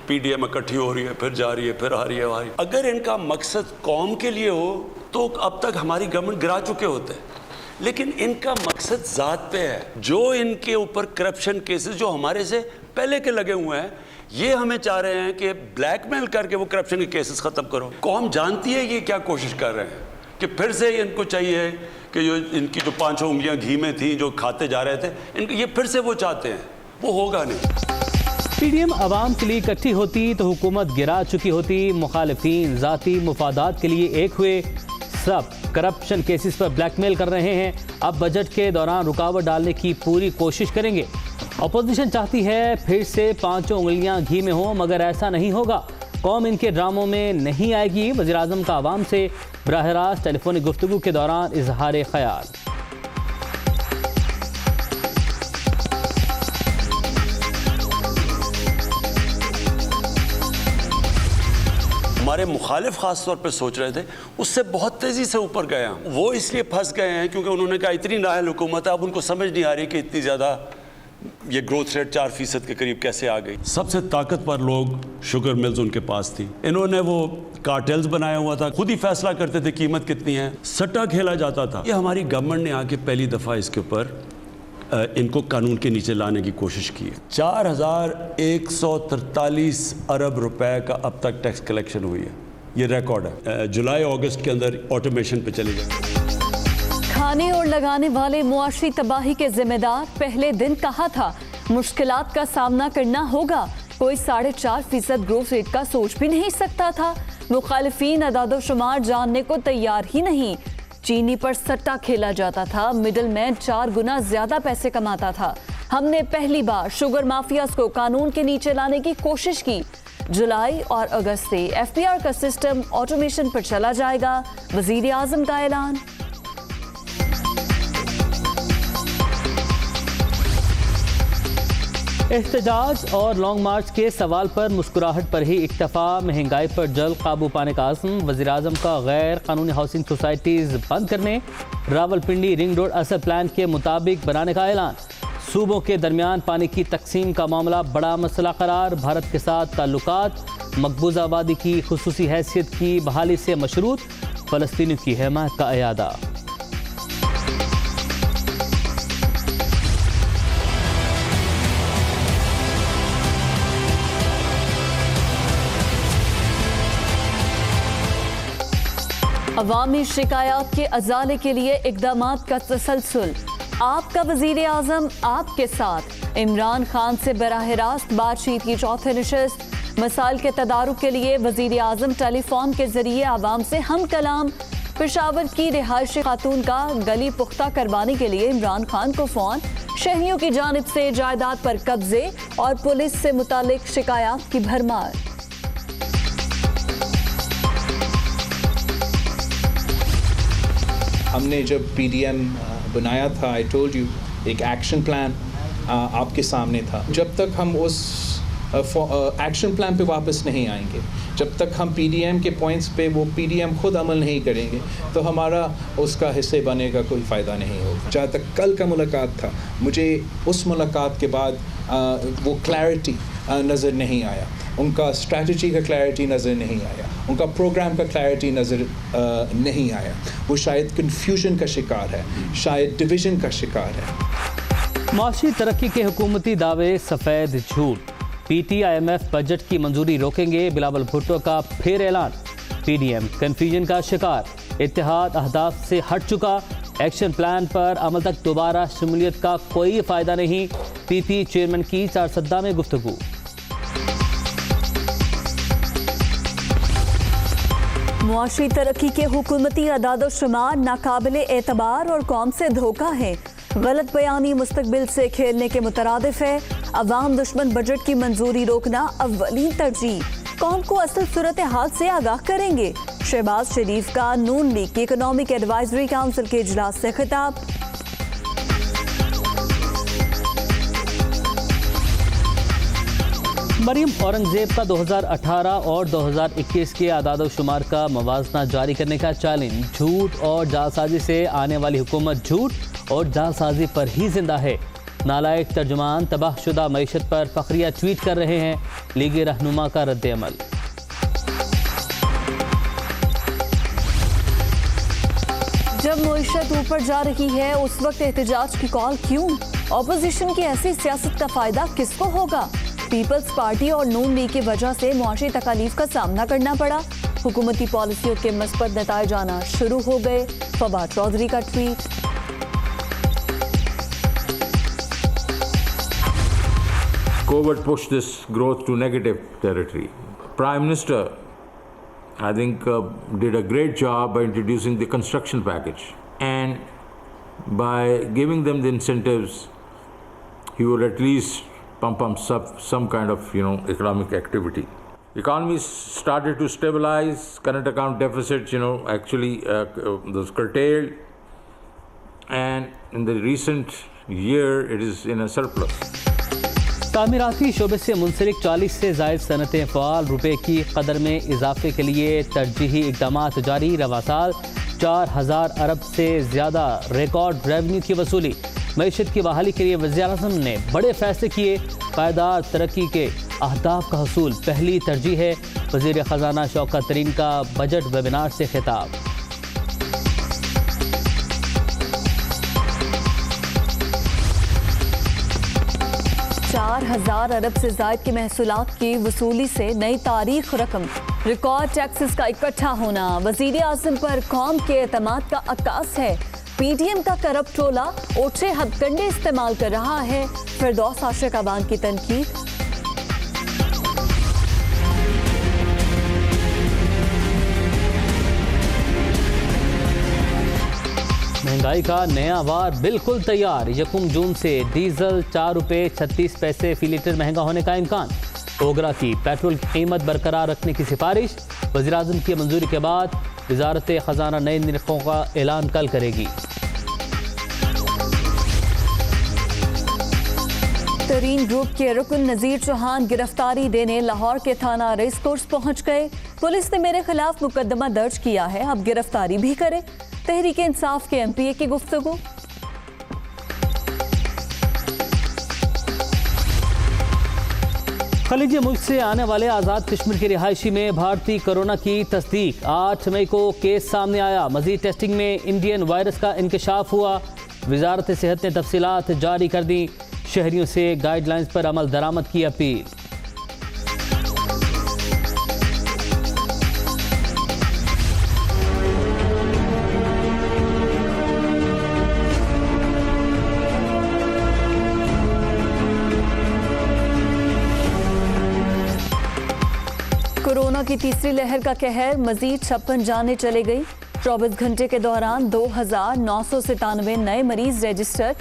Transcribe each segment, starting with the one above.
PDM इकट्ठी हो रही है, फिर जा रही है, फिर आ रही है, आ रही है। अगर इनका मकसद कौम के लिए हो तो अब तक हमारी गवर्नमेंट गिरा चुके होते हैं, लेकिन इनका मकसद ज़ात पे है। जो इनके ऊपर करप्शन केसेस जो हमारे से पहले के लगे हुए हैं, ये हमें चाह रहे हैं कि ब्लैकमेल करके वो करप्शन के केसेस ख़त्म करो। कौम जानती है ये क्या कोशिश कर रहे हैं कि फिर से इनको चाहिए कि जो इनकी जो 5 उंगलियां घी में थी जो खाते जा रहे थे, इनको ये फिर से वो चाहते हैं, वो होगा नहीं। पीडीएम आवाम के लिए इकट्ठी होती तो हुकूमत गिरा चुकी होती। मुखालिफिन ज़ाती मुफादात के लिए एक हुए, सब करप्शन केसेस पर ब्लैकमेल कर रहे हैं। अब बजट के दौरान रुकावट डालने की पूरी कोशिश करेंगे। अपोजिशन चाहती है फिर से 5 उंगलियां घी में हो, मगर ऐसा नहीं होगा। कौम इनके ड्रामों में नहीं आएगी। वज़ीर-ए-आज़म का आवाम से बराह रास्त टेलीफोनिक गुफ्तगू के दौरान इजहार ख्याल। हमारे मुखालिफ खास तौर पे सोच रहे थे, उससे बहुत तेज़ी से ऊपर गए हैं। वो इसलिए फंस गए हैं क्योंकि उन्होंने कहा इतनी नाअहल हुकूमत है, अब उनको समझ नहीं आ रही कि इतनी ज़्यादा ये ग्रोथ रेट 4% के करीब कैसे आ गई। सबसे ताकतवर लोग शुगर मिल्स उनके पास थी। इन्होंने वो कार्टेल्स बनाया हुआ था, खुद ही फैसला करते थे कीमत कितनी है, सट्टा खेला जाता था। ये हमारी गवर्नमेंट ने आके पहली दफ़ा इसके ऊपर इनको कानून के नीचे लाने की कोशिश की है। 4143 अरब रुपए का अब तक टैक्स कलेक्शन हुई है, ये रिकॉर्ड है। जुलाई अगस्त के अंदर ऑटोमेशन पे चले जाए। खाने और लगाने वाले मुआशी तबाही के जिम्मेदार पहले दिन कहा था मुश्किलात का सामना करना होगा। कोई 4.5% ग्रोथ रेट का सोच भी नहीं सकता था। मुखालिफिन अदादोशुमार जानने को तैयार ही नहीं। चीनी पर सट्टा खेला जाता था, मिडल मैन 4 गुना ज्यादा पैसे कमाता था। हमने पहली बार शुगर माफियाज को कानून के नीचे लाने की कोशिश की। जुलाई और अगस्त से एफपीआर का सिस्टम ऑटोमेशन पर चला जाएगा, वजीर आजम का ऐलान। एहतजाज और लॉन्ग मार्च के सवाल पर मुस्कुराहट पर ही इक्तफा। महंगाई पर जल्द काबू पाने का आज़म। वज़ीर-ए-आज़म का गैर कानूनी हाउसिंग सोसाइटीज़ बंद करने, रावलपिंडी रिंग रोड असर प्लान के मुताबिक बनाने का ऐलान। सूबों के दरमियान पानी की तकसीम का मामला बड़ा मसला करार। भारत के साथ ताल्लुकात मकबूजा आबादी की खुसूसी हैसियत की बहाली से मशरूत। फ़लस्तीनियों की हिमायत का अयादा। अवामी शिकायत के अजाले के लिए इक़दामात का तसलसल। आपका वज़ीर आज़म आपके साथ। इमरान खान से बराह रास्त बातचीत की चौथी नशिस्त। मसाइल के तदारुक के लिए वज़ीर आज़म टेलीफोन के जरिए आवाम से हम कलाम। पेशावर की रिहायशी खातून का गली पुख्ता करवाने के लिए इमरान खान को फ़ोन। शहरियों की जानिब से जायदाद पर कब्जे और पुलिस से मुतालिक शिकायत की भरमार। हमने जब पीडीएम बनाया था, आई टोल्ड यू, एक एक्शन प्लान आपके सामने था। जब तक हम उस एक्शन प्लान पे वापस नहीं आएंगे, जब तक हम पीडीएम के पॉइंट्स पे वो पीडीएम खुद अमल नहीं करेंगे, तो हमारा उसका हिस्से बनने का कोई फ़ायदा नहीं होगा। जहाँ तक कल का मुलाकात था, मुझे उस मुलाकात के बाद वो क्लैरिटी नज़र नहीं आया, उनका स्ट्रैटेजी का क्लैरिटी नज़र नहीं आया, उनका प्रोग्राम का क्लैरिटी नज़र नहीं आया। वो शायद कन्फ्यूजन का शिकार है, शायद डिवीज़न का शिकार है। माशी तरक्की के हुकूमती दावे सफ़ेद झूठ। PTIMF बजट की मंजूरी रोकेंगे, बिलावल भुट्टो का फिर ऐलान। PDM कन्फ्यूजन का शिकार, इत्तेहाद अहदाफ से हट चुका। एक्शन प्लान पर अमल तक दोबारा शमूलियत का कोई फ़ायदा नहीं। PP चेयरमैन की चारसद्दा में गुफ्तगू। मुआशी तरक्की के हुकूमती अदाद-ओ-शुमार नाकाबिले एतबार और कौम से धोखा है। गलत बयानी मुस्तकबिल से खेलने के मुतरादिफ है। अवाम दुश्मन बजट की मंजूरी रोकना अव्वलीन तरजीह। कौम को असल सूरत हाल से आगाह करेंगे। शहबाज शरीफ का नून लीग की इकोनॉमिक एडवाइजरी काउंसिल के इजलास से खिताब। मरीम औरंगजेब का 2018 और 2021 के आदाद-ओ-शुमार का मवाजना जारी करने का चैलेंज। झूठ और जालसाजी से आने वाली हुकूमत झूठ और जालसाजी पर ही जिंदा है। नालायक तर्जुमान तबाहशुदा मईशत पर फखरिया ट्वीट कर रहे हैं। लीगी रहनुमा का रद्द-ए-अमल। जब मईशत ऊपर जा रही है उस वक्त एहतजाज की कॉल क्यों? ऑपोजिशन की ऐसी सियासत का फायदा किसको होगा? पीपल्स पार्टी और नून लीग की वजह से मुआशी तकालीफ का सामना करना पड़ा। हुकूमती पॉलिसियों के मस्बत नताइज आना शुरू हो गए। फवाद चौधरी का tweet. COVID pushed this growth to negative territory. Prime Minister, I think, did a great job by introducing the construction package, and by giving them the incentives, he would at least pump up some kind of economic activity. Economy started to stabilize. Current account deficit, actually was curtailed, and in the recent year, it is in a surplus. तामीराती शोबे से मुंसलिक 40 से ज़ायद सनतें fall. रुपए की कदर में इजाफे के लिए तरजीही इक़दामात जारी। रवा साल 4000 अरब से ज़्यादा रिकॉर्ड रेवेन्यू की वसूली। मईशत की बहाली के लिए वज़ीर-ए-आज़म ने बड़े फैसले किए। पायदार तरक्की के अहदाफ का हसूल पहली तरजीह है। वज़ीर ख़जाना शौकत तरीन का बजट वेबिनार से खिताब। 4000 अरब से ज़ायद के महसूलात की वसूली से नई तारीख रकम। रिकॉर्ड टैक्सेस का इकट्ठा होना वज़ीर आज़म पर कौम के एतमाद का अक्कास है। पीडीएम का करप्ट टोला ओछे हथकंडे इस्तेमाल कर रहा है। फिरदौस आशिक अवान की तनकीद। महंगाई का नया वार बिल्कुल तैयार। 1 जून से डीजल 4 रुपये 36 पैसे फी लीटर महंगा होने का इम्कान। ओगरा की पेट्रोल की कीमत बरकरार रखने की सिफारिश। वज़ीर-ए-आज़म की मंजूरी के बाद वज़ारत ख़जाना नए निर्खों का ऐलान कल करेगी। तरीन ग्रुप के रुकन नज़ीर चौहान गिरफ्तारी देने लाहौर के थाना रेस कोर्स पहुंच गए। पुलिस ने मेरे खिलाफ मुकदमा दर्ज किया है, अब गिरफ्तारी भी करे। तहरीक इंसाफ के एमपीए की गुफ्तगू। खलीजी मुल्क से आने वाले आज़ाद कश्मीर की रिहायशी में भारतीय कोरोना की तस्दीक। 8 मई को केस सामने आया। मज़ीद टेस्टिंग में इंडियन वायरस का इंकशाफ हुआ। वज़ारत सेहत ने तफसीलात जारी कर दी। शहरियों से गाइडलाइंस पर अमल दरामद की अपील। कोरोना की तीसरी लहर का कहर। मजीद 56 जानें चले गई। 24 घंटे के दौरान 2997 नए मरीज रजिस्टर।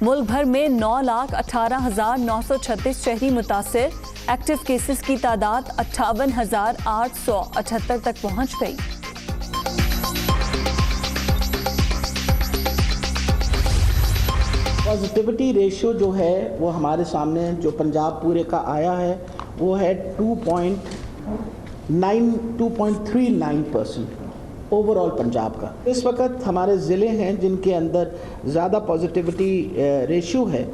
मुल्क भर में 9,18,936 शहरी मुतासिर। एक्टिव केसेस की तादाद 58,878 तक पहुंच गई। पॉजिटिविटी रेशियो जो है वो हमारे सामने जो पंजाब पूरे का आया है वो है 2.39% ओवरऑल पंजाब का। इस वक्त हमारे ज़िले हैं जिनके अंदर ज़्यादा पॉजिटिविटी रेशियो है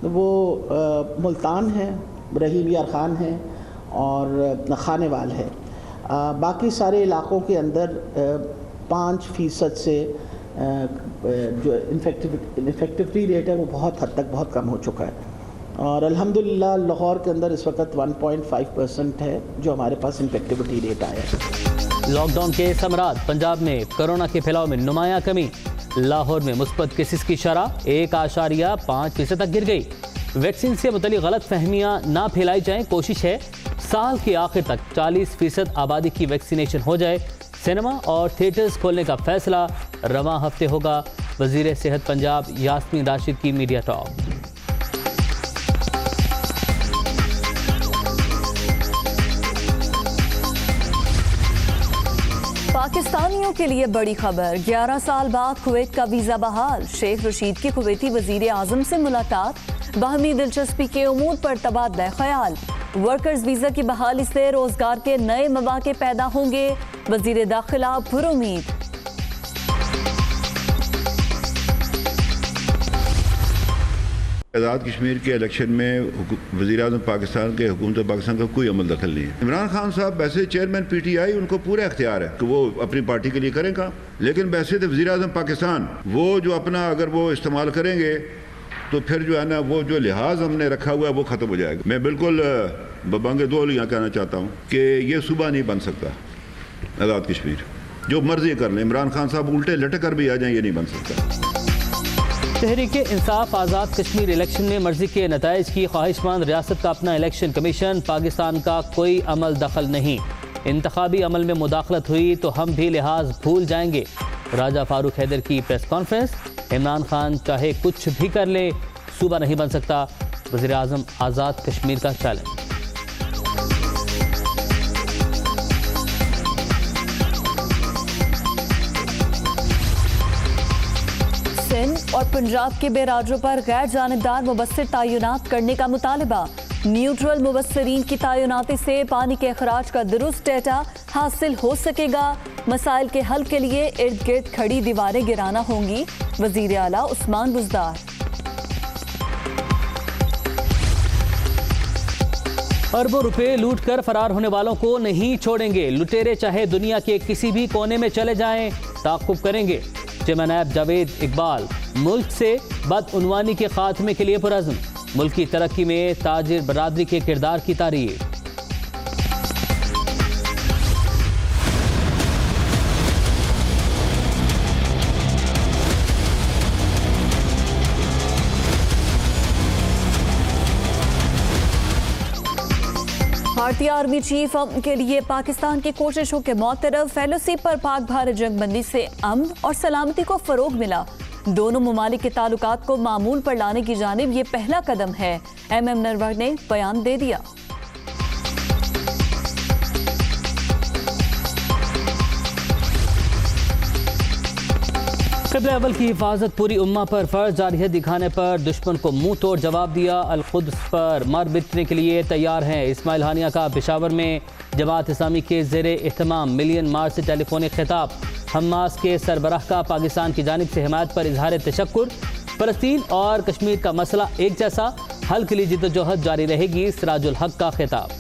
वो मुल्तान है, रहीम यार ख़ान है और खानेवाल है। बाकी सारे इलाक़ों के अंदर 5% से जो इन्फेक्टिविटी रेट है वो बहुत हद तक बहुत कम हो चुका है। और अल्हम्दुलिल्लाह लाहौर के अंदर इस वक्त 1.5% है जो हमारे पास इन्फेक्टिविटी रेट आया है। लॉकडाउन के समरात। पंजाब में कोरोना के फैलाव में नुमायां कमी। लाहौर में मुस्बत केसेस की शरह 1.5% तक गिर गई। वैक्सीन से मुतल्लिक़ गलत फहमियाँ ना फैलाई जाएं। कोशिश है साल के आखिर तक 40% आबादी की वैक्सीनेशन हो जाए। सिनेमा और थिएटर्स खोलने का फैसला रवां हफ्ते होगा। वज़ीर सेहत पंजाब यास्मीन राशिद की मीडिया टॉक। पाकिस्तानियों के लिए बड़ी खबर। 11 साल बाद कुवैत का वीज़ा बहाल। शेख रशीद की कुवैती वज़ीर आज़म से मुलाकात। बाहमी दिलचस्पी के उमूर पर तबादला ख्याल। वर्कर्स वीज़ा की बहाली से रोजगार के नए मौके पैदा होंगे। वज़ीर दाखिला पुरुमीद। आज़ाद कश्मीर के इलेक्शन में वज़ीर-ए-आज़म पाकिस्तान के हुकूमत पाकिस्तान का कोई अमल दखल नहीं है। इमरान खान साहब वैसे चेयरमैन PTI, उनको पूरा इख्तियार है कि वो अपनी पार्टी के लिए करें काम, लेकिन वैसे तो वज़ीर-ए-आज़म पाकिस्तान वो जो अपना अगर वो इस्तेमाल करेंगे तो फिर जो है ना वो जो लिहाज हमने रखा हुआ है वो ख़त्म हो जाएगा। मैं बिल्कुल बबांगे दोल यहाँ कहना चाहता हूँ कि ये सूबा नहीं बन सकता आज़ाद कश्मीर, जो मर्जी कर लें, इमरान खान साहब उल्टे लटक कर भी आ जाएं, ये नहीं बन सकता। तहरीक इंसाफ आज़ाद कश्मीर इलेक्शन में मर्जी के नताइज की ख्वाहिशमंद रियासत का अपना इलेक्शन कमीशन, पाकिस्तान का कोई अमल दखल नहीं। इंतखाबी अमल में मुदाखलत हुई तो हम भी लिहाज भूल जाएंगे। राजा फारूक हैदर की प्रेस कॉन्फ्रेंस। इमरान खान चाहे कुछ भी कर ले, सूबा नहीं बन सकता, वज़ीर आज़म आज़ाद कश्मीर का चैलेंज। सिंध और पंजाब के बैराजों पर गैर जानिबदार मुबस्सिर तैनात करने का मुतालबा। न्यूट्रल मुबस्सिरीन की तैनाती से पानी के अखराज का दुरुस्त डेटा हासिल हो सकेगा। मसाइल के हल के लिए इर्द गिर्द खड़ी दीवारें गिराना होंगी। वजीर आला उस्मान बुज़दार। अरबों रुपए लूट कर फरार होने वालों को नहीं छोड़ेंगे। लुटेरे चाहे दुनिया के किसी भी कोने में चले जाएं, ताक़ुब करेंगे। चेयरमैन नायब जावेद इकबाल। मुल्क से बदउनवानी के खात्मे के लिए पुरज़्म। मुल्क की तरक्की में ताजिर बरादरी के किरदार की तारीफ। भारतीय आर्मी चीफ के लिए पाकिस्तान की कोशिशों के मौतरफ। फेलोशिप पर पाक भारत जंगबंदी से अमन और सलामती को फरोग मिला। दोनों ममालिक के ताल्लुकात को मामूल पर लाने की जानिब ये पहला कदम है। MM नरवणे ने बयान दे दिया। क़िबला अव्वल की हिफाजत पूरी उम्मा पर फर्ज जारी है दिखाने पर दुश्मन को मुंह तोड़ जवाब दिया। अल-कुद्स पर मर मिटने के लिए तैयार हैं। इस्माइल हानिया का पेशावर में जमात इस्लामी के ज़ेरे एहतमाम मिलियन मार्च से टेलीफोनिक खिताब। हमास के सरबराह का पाकिस्तान की जानिब से हिमायत पर इजहार तशक्कुर। फ़लस्तीन और कश्मीर का मसला एक जैसा, हल के लिए जिद्दोजहद जारी रहेगी। सिराजुल हक का खिताब।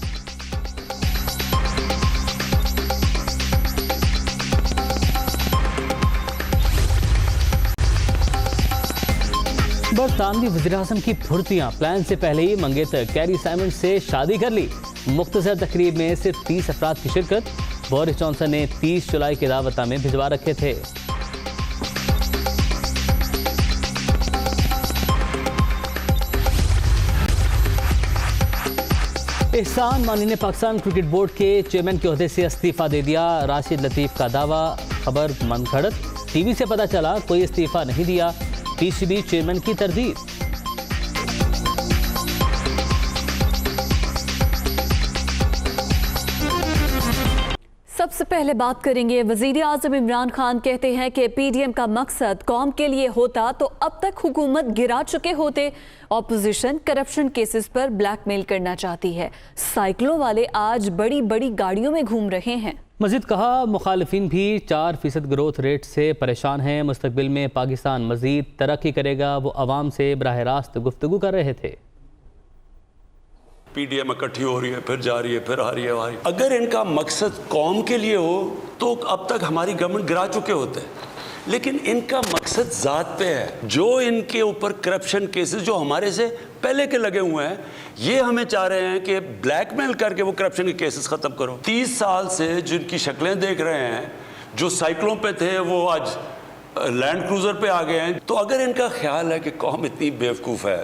बरतानवी वज़ीर-ए-आज़म की फुर्तियाँ। प्लान से पहले ही मंगेतर कैरी साइमन से शादी कर ली। मुख्तसर तकरीब में सिर्फ 30 अफराद की शिरकत। बोरिस जॉनसन ने 30 जुलाई के दावतनामे भिजवा रखे थे। एहसान मानी ने पाकिस्तान क्रिकेट बोर्ड के चेयरमैन के ओहदे से इस्तीफा दे दिया। राशिद लतीफ़ का दावा, खबर मनगढ़ंत। टीवी से पता चला कोई इस्तीफा नहीं दिया। PCB चेयरमैन की तरदीद। सबसे पहले बात करेंगे, वजीर आज़म इमरान खान कहते हैं कि PDM का मकसद कौम के लिए होता तो अब तक हुकूमत गिरा चुके होते। ऑपोजिशन करप्शन केसेस पर ब्लैकमेल करना चाहती है। साइकिलों वाले आज बड़ी बड़ी गाड़ियों में घूम रहे हैं। मजीद कहा, मुखालिफिन भी 4% ग्रोथ रेट से परेशान हैं। मुस्तकबिल में पाकिस्तान मजीद तरक्की करेगा। वो अवाम से बराह रास्त गुफ्तगू कर रहे थे। PDM इकट्ठी हो रही है, फिर जा रही है, फिर आ रही है। अगर इनका मकसद कौम के लिए हो तो अब तक हमारी गवर्नमेंट गिरा चुके होते, लेकिन इनका मकसद ज़ात पे है। जो इनके ऊपर करप्शन केसेस जो हमारे से पहले के लगे हुए हैं, ये हमें चाह रहे हैं कि ब्लैकमेल करके वो करप्शन के केसेस ख़त्म करो। 30 साल से जिनकी शक्लें देख रहे हैं, जो साइकिलों पे थे वो आज लैंड क्रूज़र पे आ गए हैं। तो अगर इनका ख्याल है कि कौम इतनी बेवकूफ़ है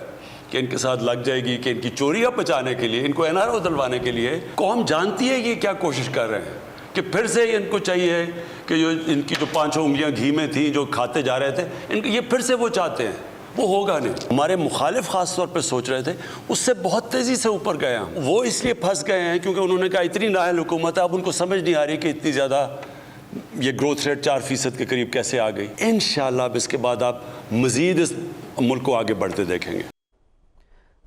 कि इनके साथ लग जाएगी, कि इनकी चोरियां बचाने के लिए, इनको NRO दिलवाने के लिए, कौम जानती है ये क्या कोशिश कर रहे हैं कि फिर से इनको चाहिए कि जो इनकी जो 5 उंगलियां घी में थी जो खाते जा रहे थे, इनको ये फिर से वो चाहते हैं। वो होगा नहीं। हमारे मुखालिफ खास तौर पे सोच रहे थे, उससे बहुत तेज़ी से ऊपर गए हम। वो इसलिए फंस गए हैं क्योंकि उन्होंने कहा इतनी नाअहल हुकूमत है, अब उनको समझ नहीं आ रही कि इतनी ज़्यादा ये ग्रोथ रेट 4% के करीब कैसे आ गई। इंशाअल्लाह अब इसके बाद आप मज़ीद इस मुल्क को आगे बढ़ते देखेंगे।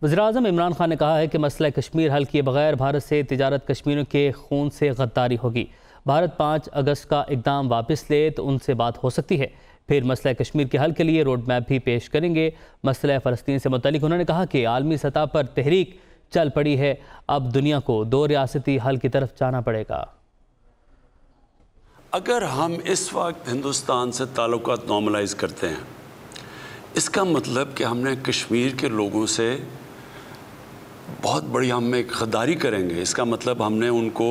वज़ीर-ए-आज़म इमरान खान ने कहा है कि मसला कश्मीर हल किए बगैर भारत से तिजारत कश्मीरियों के खून से गद्दारी होगी। भारत 5 अगस्त का इक़दाम वापस ले तो उनसे बात हो सकती है। फिर मसला कश्मीर के हल के लिए रोड मैप भी पेश करेंगे। मसला फ़लस्तीन से मुतल्लिक उन्होंने कहा कि आलमी सतह पर तहरीक चल पड़ी है, अब दुनिया को 2 रियासती हल की तरफ जाना पड़ेगा। अगर हम इस वक्त हिंदुस्तान से ताल्लुकात नॉर्मलाइज करते हैं, इसका मतलब कि हमने कश्मीर के लोगों से बहुत बड़ी हम एक गद्दारी करेंगे। इसका मतलब हमने उनको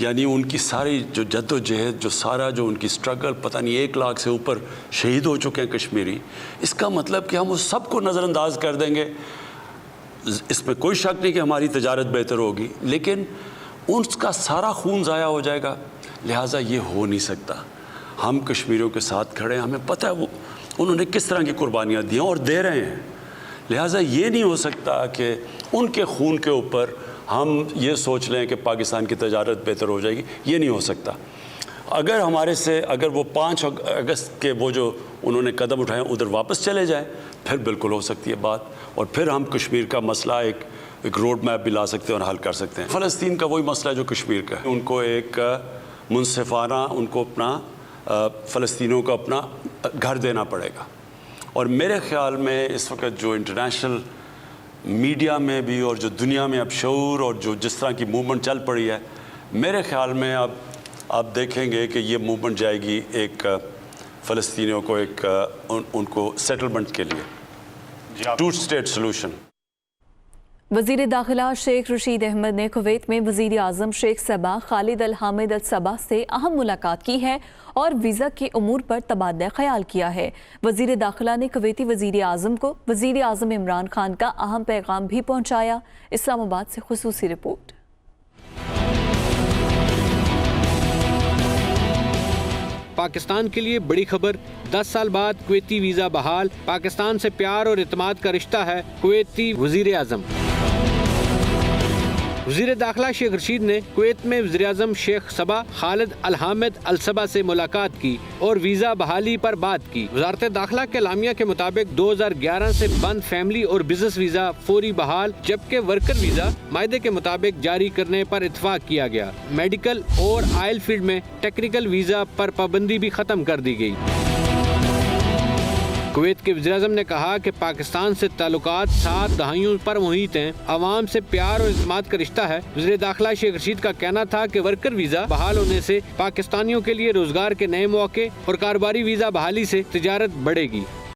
यानी उनकी सारी जो जद्दोजहद, जो सारा जो उनकी स्ट्रगल, पता नहीं 1 लाख से ऊपर शहीद हो चुके हैं कश्मीरी, इसका मतलब कि हम उस सबको नज़रअंदाज कर देंगे। इसमें कोई शक नहीं कि हमारी तजारत बेहतर होगी, लेकिन उसका सारा खून ज़ाया हो जाएगा। लिहाजा ये हो नहीं सकता। हम कश्मीरियों के साथ खड़े हैं, हमें पता है वो उन्होंने किस तरह की कुर्बानियाँ दी और दे रहे हैं। लिहाजा ये नहीं हो सकता कि उनके खून के ऊपर हम ये सोच लें कि पाकिस्तान की तजारत बेहतर हो जाएगी। ये नहीं हो सकता। अगर हमारे से अगर वो 5 अगस्त के वो जो उन्होंने कदम उठाए उधर वापस चले जाएं, फिर बिल्कुल हो सकती है बात, और फिर हम कश्मीर का मसला एक रोड मैप भी ला सकते हैं और हल कर सकते हैं। फ़लस्तीन का वही मसला जो कश्मीर का है, उनको एक मुनसिफाना उनको अपना फ़लस्तीनियों को अपना घर देना पड़ेगा। और मेरे ख़्याल में इस वक्त जो इंटरनेशनल मीडिया में भी और जो दुनिया में अब शऊर और जो जिस तरह की मूवमेंट चल पड़ी है, मेरे ख़्याल में अब आप देखेंगे कि ये मूवमेंट जाएगी एक फ़लस्तीनियों को एक उनको सेटलमेंट के लिए, 2 स्टेट सोल्यूशन। वज़ीर दाखिला शेख रशीद अहमद ने कुवैत में वज़ीर आज़म शेख सबा खालिद अल हामिद अल सबा से अहम मुलाकात की है और वीज़ा के उमूर पर तबादला ख्याल किया है। वज़ीर दाखिला ने कुवैती वज़ीर आज़म को वज़ीर आज़म इमरान खान का अहम पैगाम भी पहुँचाया। इस्लामाबाद से खुसूसी रिपोर्ट। पाकिस्तान के लिए बड़ी खबर, 10 साल बाद कुवैती वीज़ा बहाल, पाकिस्तान से प्यार और इत्मीनान का रिश्ता है, कुवैती वज़ीर आज़म। वज़ीर दाखिला शेख रशीद ने कुवैत में वज़ीर आज़म शेख सबा खालिद अल हामिद अल सबा से मुलाकात की और वीज़ा बहाली पर बात की। वज़ारत दाखिला के लामिया के मुताबिक 2011 से बंद फैमिली और बिजनेस वीज़ा फौरी बहाल, जबकि वर्कर वीज़ा मायदे के मुताबिक जारी करने पर इत्तफाक किया गया। मेडिकल और आयल फील्ड में टेक्निकल वीज़ा पर पाबंदी भी ख़त्म कर दी गई। कुवैत के वज़ीर-ए-आज़म ने कहा कि पाकिस्तान से ताल्लुकात 7 दहाइयों पर मुहित हैं, अवाम से प्यार और इत्मीनान का रिश्ता है। वज़ीर दाखिला शेख रशीद का कहना था कि वर्कर वीज़ा बहाल होने से पाकिस्तानियों के लिए रोजगार के नए मौके और कारोबारी वीज़ा बहाली से तिजारत बढ़ेगी।